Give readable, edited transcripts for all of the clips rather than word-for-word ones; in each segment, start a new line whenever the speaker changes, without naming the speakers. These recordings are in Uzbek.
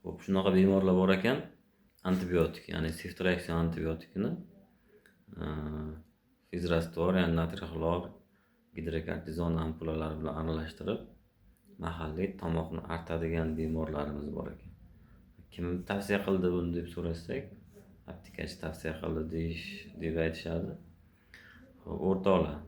Xo'p, shunaqa bemorlar bor ekan, antibiotik, ya'ni seftriakson antibiotikini fizrastor, ya'ni natriy xlor, gidrokortizon ampulalari bilan aralashtirib mahalliy tomoqni artadigan bemorlarimiz bor ekan. Kim tavsiya qildi buni deb so'rasak, aptekachi tavsiya qildi deb aytishadi. O'rtoqlar,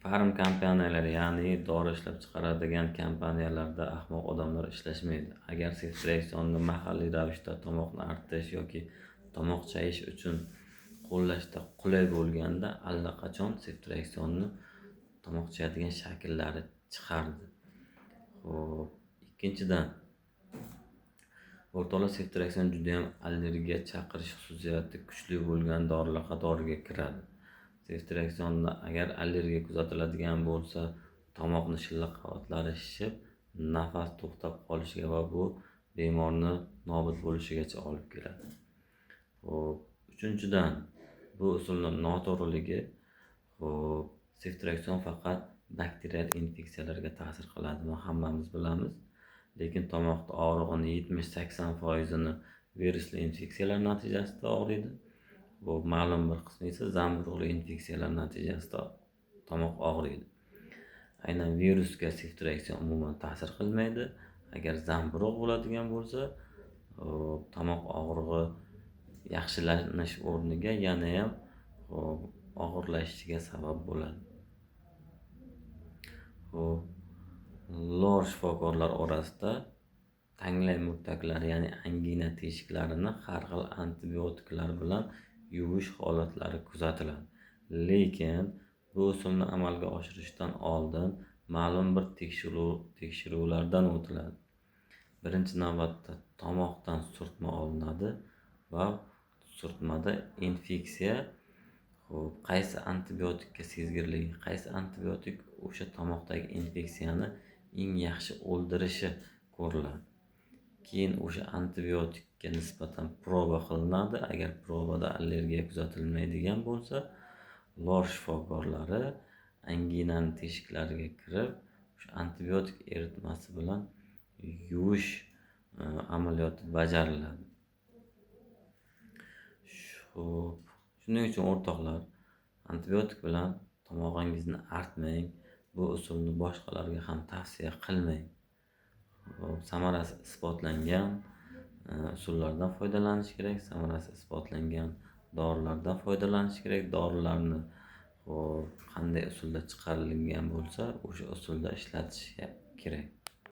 farm kompaniyalari, ya'ni dori ishlab chiqaradigan kompaniyalarda ahmoq odamlar ishlashmaydi. Agar seftriaksonni mahalliy ravishda tomoqni artish yoki tomoq chayish uchun qo'llashda qulay bo'lganda, allaqachon seftriaksonni tomoq chayadigan shakllari chiqardi. Xo'p, ikkinchidan, o'rtoqlar, seftriakson juda ham allergiya chaqirish xususiyati kuchli bo'lgan dorilar qatoriga kiradi. Seftriaksonni agar allergiya kuzatiladigan bo'lsa, tomoqni shilliq qavatlari shishib, nafas to'xtab qolishiga va bu bemorni nobud bo'lishigacha olib keladi. Xo'p, uchinchidan, bu usulning noto'g'riligi. Xo'p, seftriakson faqat bakterial infeksiyalarga ta'sir qiladi, buni hammamiz bilamiz. Lekin tomoqda og'rig'ini 70-80% virusli infeksiyalar natijasida og'riydi. Bu ma'lum bir qismi esa zamburug'li infeksiyalar natijasida tomoq og'riydi. Aynan virusga seftriakson umuman ta'sir qilmaydi. Agar zamburug' bo'ladigan bo'lsa, tomoq og'rig'i yaxshilanish o'rniga yana ham og'irlashishiga sabab bo'ladi. Xo'p, lor shifokorlar orasida tanglay murtaklari, ya'ni angina teshiklarini har xil antibiotiklar bilan yuvish holatlari kuzatiladi. Lekin bu usulni amalga oshirishdan oldin ma'lum bir tekshiruvlardan o'tiladi. Birinchi navbatda tomoqdan surtma olinadi va surtmada infeksiya, qaysi antibiotikka sezgirligi, qaysi antibiotik o'sha tomoqdagi infeksiyani eng yaxshi o'ldirishi ko'riladi. Keyin o'sha antibiotikka nisbatan proba qilinadi. Agar probada allergiya kuzatilmaydigan bo'lsa, lor shifokorlari anginani teshiklariga kirib, o'sha antibiotik eritmasi bilan yuvish amaliyoti bajariladi. Shuning uchun o'rtoqlar, antibiotik bilan tomog'ingizni artmang. Bu usulni boshqalarga ham tavsiya qilmang. Samarasi isbotlangan usullardan foydalanish kerak, samarasi isbotlangan dorilardan foydalanish kerak. Dorilarni qanday usulda chiqarilgan bo'lsa, o'sha usulda ishlatish kerak.